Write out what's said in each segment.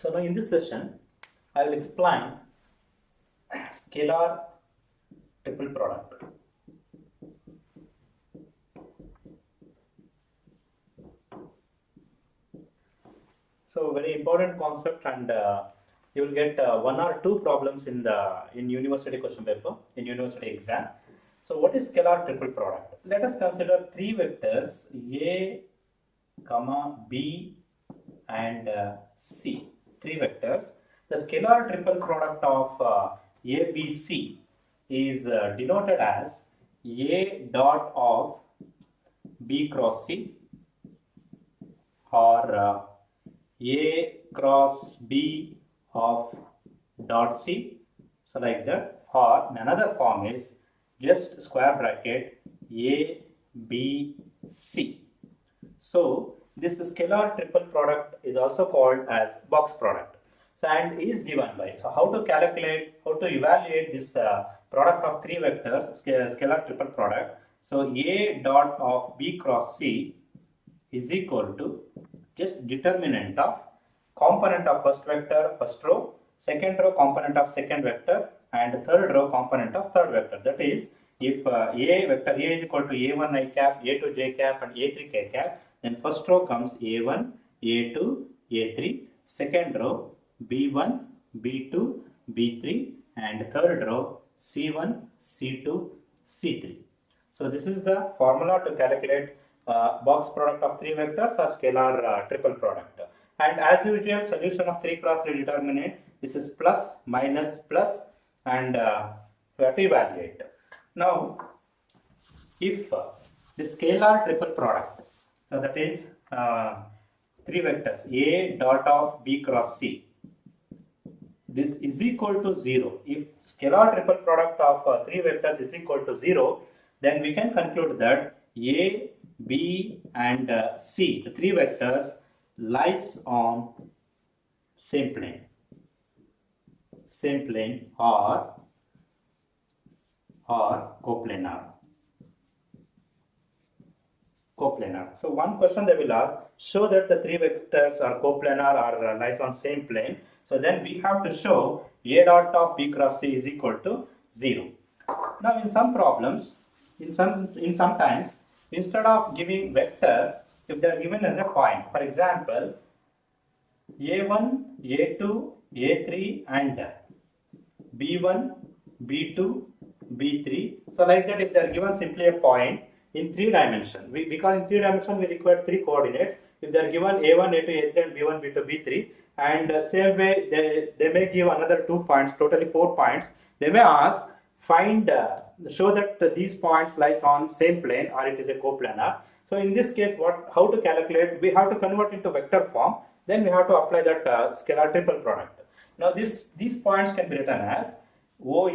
So now in this session, I will explain scalar triple product. So very important concept, and you will get one or two problems in university question paper, in university exam. So what is scalar triple product? Let us consider three vectors A, comma B and C. Three vectors. The scalar triple product of A, B, C is denoted as A dot of B cross C, or A cross B of dot C. So like that, or another form is just square bracket A, B, C. So this scalar triple product is also called as box product. So and is given by, so how to calculate, how to evaluate this product of three vectors, scalar triple product. So A dot of B cross C is equal to just determinant of component of first vector first row, second row component of second vector, and third row component of third vector. That is, if A vector A is equal to A1 I cap, A2 j cap and A3 k cap, then first row comes A1, A2, A3, second row B1, B2, B3, and third row C1, C2, C3. So this is the formula to calculate box product of three vectors or scalar triple product. And as usual, solution of 3 cross 3 determinant, this is plus, minus, plus, and we have to evaluate. Now, if the scalar triple product, so that is three vectors A dot of B cross C, this is equal to 0. If scalar triple product of three vectors is equal to 0, then we can conclude that A, B and C, the three vectors, lies on same plane or coplanar. So one question they will ask, show that the three vectors are coplanar or lies on same plane. So then we have to show A dot of B cross C is equal to 0. Now in some problems, in sometimes, instead of giving vector, if they are given as a point, for example, A1, A2, A3 and B1, B2, B3. So like that, if they are given simply a point in three dimension, because in three dimension we require three coordinates. If they are given A1, A2, A3 and B1, B2, B3, and same way they may give another 2 points, totally 4 points. They may ask, find, show that these points lies on same plane or it is a coplanar. So in this case, how to calculate? We have to convert into vector form. Then we have to apply that scalar triple product. Now these points can be written as OA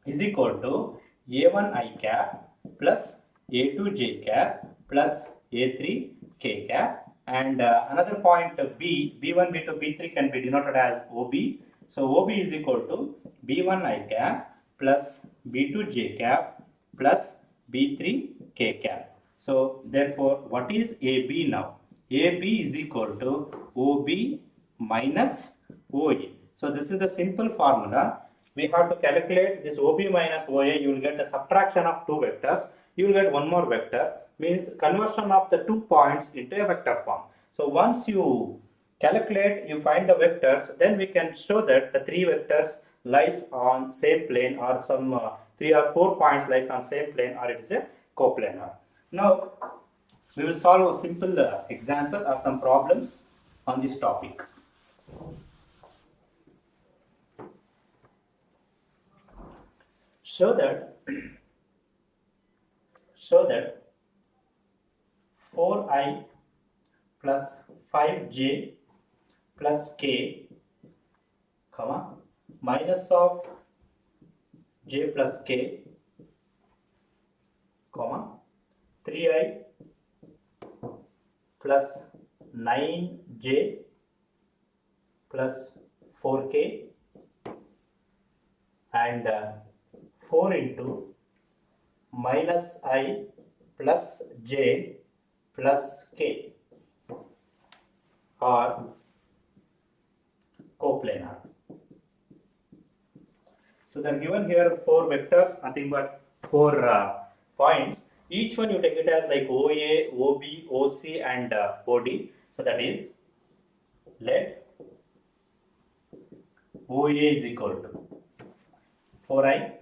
is equal to A1 I cap plus A2 j cap plus A3 k cap, and another point B, B1, B2, B3 can be denoted as OB. So OB is equal to B1 I cap plus B2 j cap plus B3 k cap. So therefore, what is AB now? AB is equal to OB minus OA. So this is the simple formula. We have to calculate this OB minus OA. You will get a subtraction of two vectors. You will get one more vector, means conversion of the 2 points into a vector form. So once you calculate, you find the vectors, then we can show that the three vectors lies on same plane, or some 3 or 4 points lies on same plane, or it is a coplanar. Now we will solve a simple example or some problems on this topic. Show that 4i plus 5j plus k, comma, minus of j plus k, comma, 3i plus 9j plus 4k, and 4 into minus I plus j plus k, or coplanar. So they're given here 4 vectors, nothing but 4 points. Each one you take it as like OA, OB, OC and OD. So that is, let OA is equal to 4i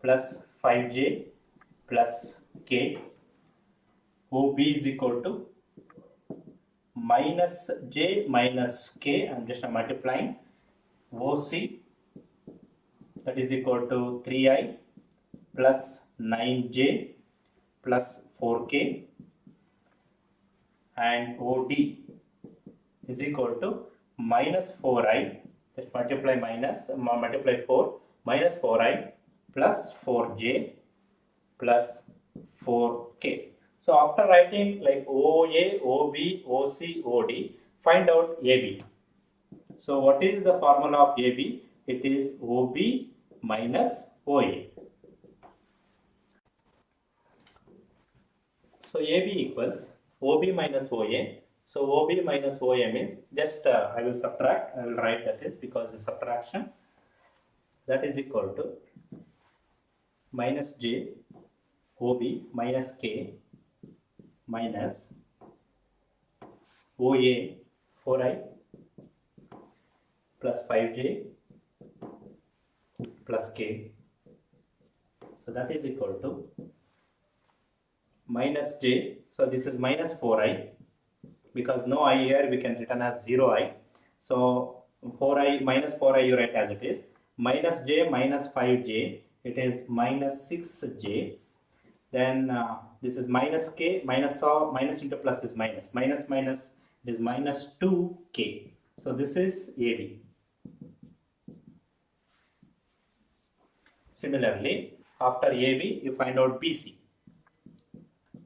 plus 5j plus k. OB is equal to minus j minus k. I'm just multiplying. OC, that is equal to 3i plus 9j plus 4k, and OD is equal to minus 4i, just multiply 4, minus 4i plus 4j plus 4k. So after writing like OA, OB, OC, OD, find out AB. So what is the formula of AB? It is OB minus OA. So AB equals OB minus OA. So OB minus OA means just I will subtract, I will write that is because the subtraction, that is equal to minus j OB minus k minus OA 4i plus 5j plus k. So that is equal to minus j. So this is minus 4i, because no I here we can written as 0i. So 4i minus 4i you write as it is. Minus j minus 5j, it is minus 6j. Then this is minus k, minus into plus is minus. Minus minus is minus 2k. So this is AB. Similarly, after AB you find out BC.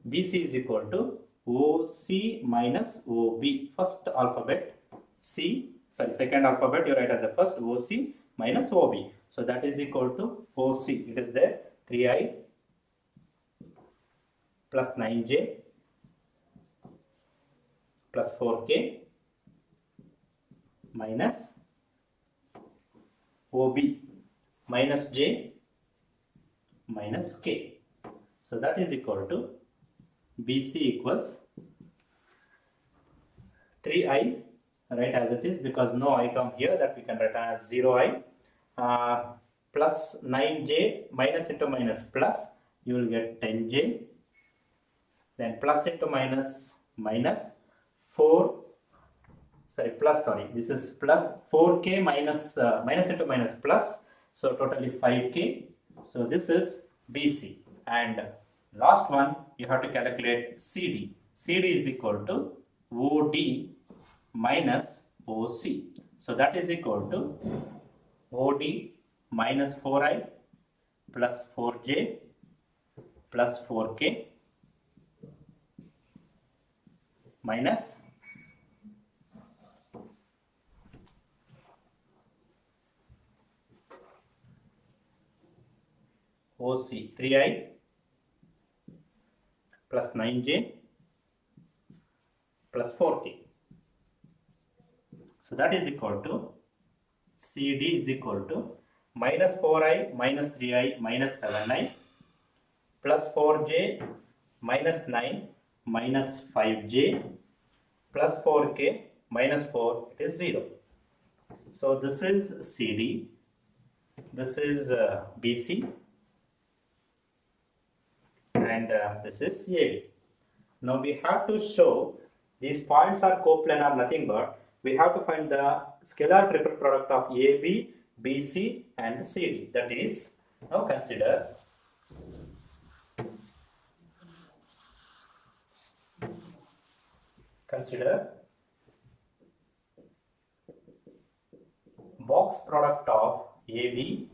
BC is equal to OC minus OB. First alphabet C, sorry, second alphabet you write as the first, OC minus OB. So that is equal to OC. It is there, 3i plus 9j plus 4k minus OB minus j minus k. So that is equal to BC equals 3i, right as it is, because no I come here, that we can write as 0i, plus 9j, minus into minus plus, you will get 10j, then plus into minus minus 4, sorry, plus, sorry, this is plus 4k minus minus into minus plus, so totally 5k. So this is BC. And last one, you have to calculate CD. CD is equal to OD minus OC. So that is equal to OD minus 4i plus 4j plus 4k minus OC 3i plus 9j plus 4k. So that is equal to CD is equal to minus 4i minus 3i minus 7i plus 4j minus 9 minus 5j plus 4k minus 4, it is 0. So this is CD, this is BC, and this is AB. Now we have to show these points are coplanar, nothing but we have to find the scalar triple product of AB, BC and CD. That is, now consider box product of AB,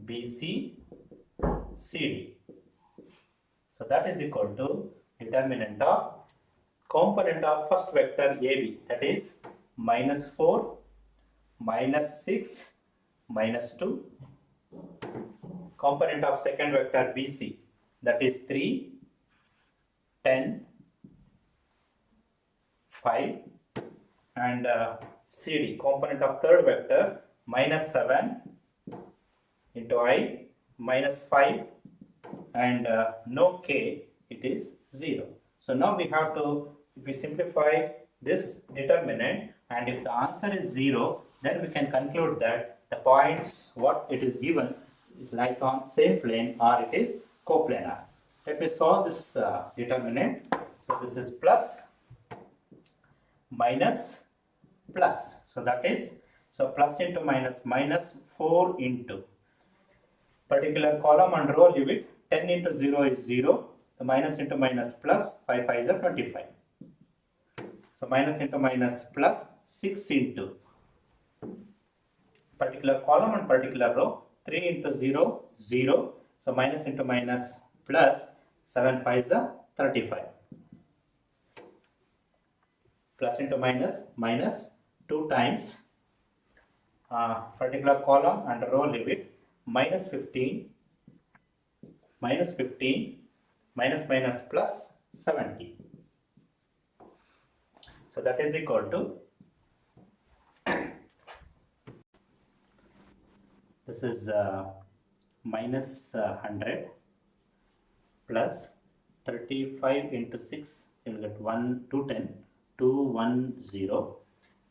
BC, CD. So that is equal to determinant of component of first vector AB, that is minus 4, minus 6, minus 2. Component of second vector BC, that is 3, 10, 5, and CD, component of third vector, minus 7 into I, minus 5, and no k, it is 0. So now we have to, if we simplify this determinant, and if the answer is 0, then we can conclude that the points what it is given it lies on same plane or it is coplanar. Let me solve this determinant. So this is plus, minus, plus. So that is, so plus into minus, minus 4 into particular column and row leave it, 10 into 0 is 0, the minus into minus plus, 5 5 is 25. So minus into minus plus, 6 into particular column and particular row, 3 into 0, 0. So minus into minus plus, 7 5 is 35. Plus into minus, minus 2 times particular column and row leave it, minus 15, minus 15, minus minus plus 70. So that is equal to, this is minus 100 plus 35 into 6, you will get 210, 210,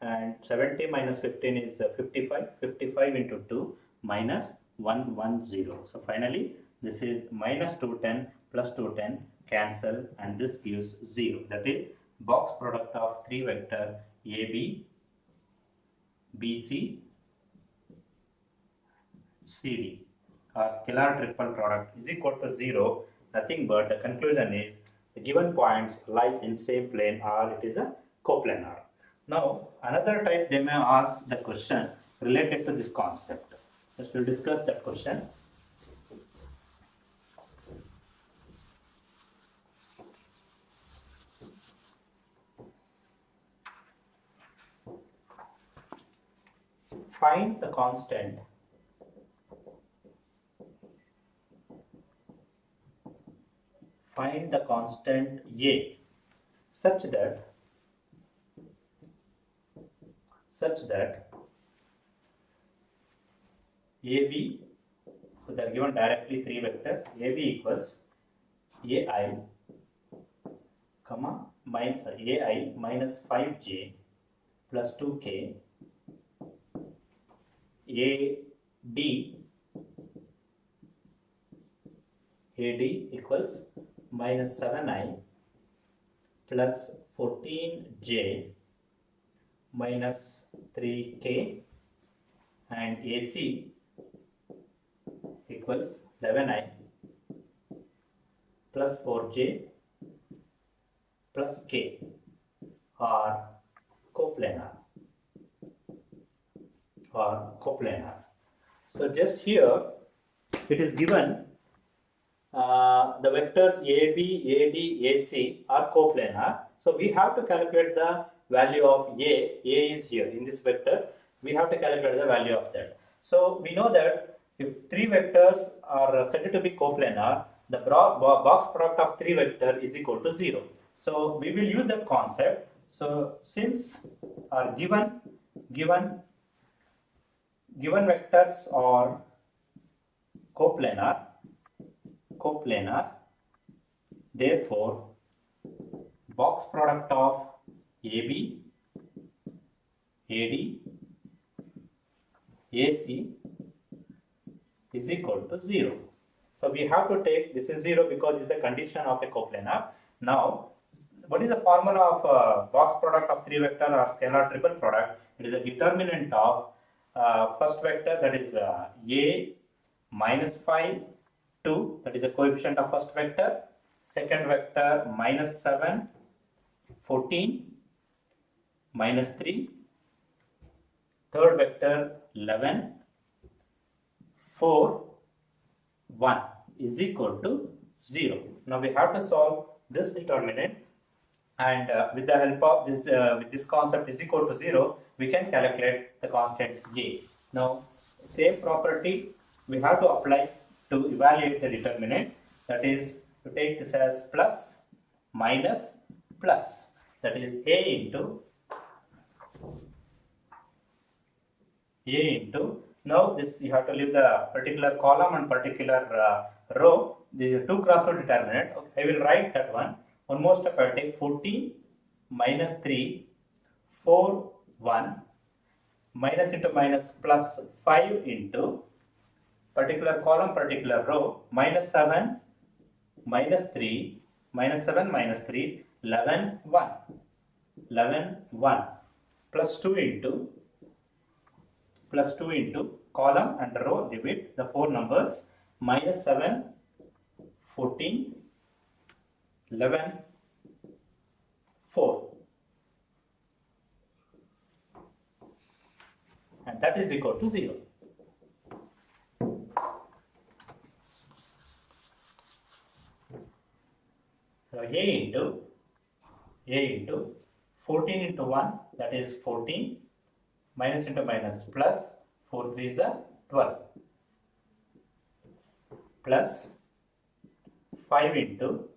and 70 minus 15 is 55, 55 into 2 minus 110. So finally this is minus 210 plus 210 cancel, and this gives 0. That is box product of 3 vector AB, BC, CD or scalar triple product is equal to 0. Nothing but the conclusion is the given points lies in same plane or it is a coplanar. Now another type they may ask the question related to this concept. Just we'll discuss that question. Find the constant A such that AB, so they are given directly 3 vectors, AB equals AI, AI minus 5j plus 2k, AD equals minus 7i plus 14j minus 3k, and AC equals 11i plus 4j plus k or coplanar. So just here it is given the vectors AB, AD, AC are coplanar. So we have to calculate the value of A. A is here in this vector. We have to calculate the value of that. So we know that if 3 vectors are said to be coplanar, the box product of 3 vector is equal to 0. So we will use that concept. So since our given vectors are coplanar, therefore box product of AB, AD, AC is equal to 0. So we have to take, this is 0 because it's the condition of a coplanar. Now what is the formula of box product of 3 vector or scalar triple product? It is a determinant of first vector, that is A minus 5, 2, that is the coefficient of first vector. Second vector minus 7, 14, minus 3. Third vector 11, 4, 1 is equal to 0. Now we have to solve this determinant, and with the help of this, with this concept is equal to 0, we can calculate the constant A. Now same property we have to apply to evaluate the determinant, that is to take this as plus, minus, plus, that is A into A into, now this you have to leave the particular column and particular row. These are 2 cross 2 determinant. Okay, I will write that one. One more step I will take 14 minus 3, 4, 1, minus into minus plus 5 into particular column, particular row, minus 7, minus 3, minus 7, minus 3, 11, 1, 11, 1, plus 2 into column and row, repeat the 4 numbers, minus 7, 14, 11, 4, and that is equal to 0. So A into 14 into 1, that is 14, minus into minus plus 4 3 is 12, plus 5 into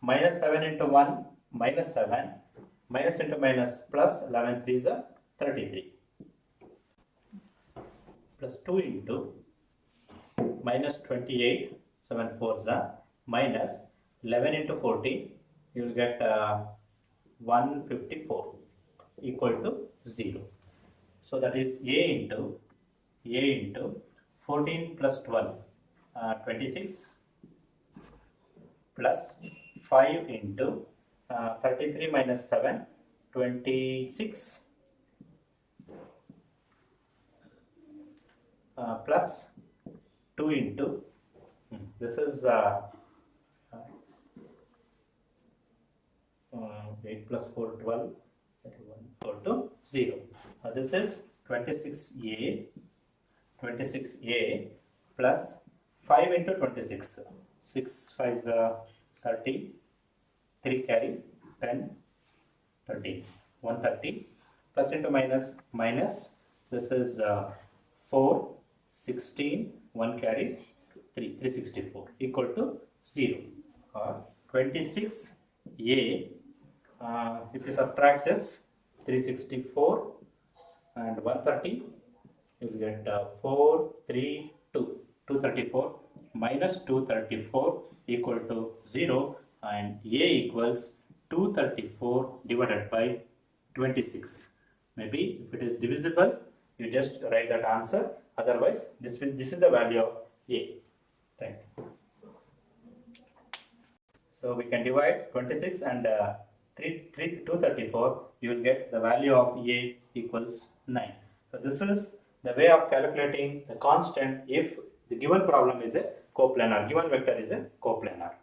minus 7 into 1, minus 7, minus into minus plus 11 3 is 33, plus 2 into minus 28, 7 4 is minus 11 into 40, you will get 154 equal to 0. So that is A into 14 plus 12, 26, plus 5 into 33 minus 7, 26, plus 2 into, this is 8 plus 4, 12, 31 equal to 0. This is 26A plus 5 into 26. 6 5 is 30, 3 carry, 10, 30, 130, plus into minus, this is 4, 16, 1 carry, 364 equal to 0. 26A, if you subtract this, 364 and 130, you will get 234 minus 234 equal to 0, and A equals 234 divided by 26. Maybe if it is divisible, you just write that answer. Otherwise, this is the value of A. Thank you. So we can divide 26 and 234. You will get the value of A equals 9. So this is the way of calculating the constant if the given problem is a coplanar, given vector is a coplanar.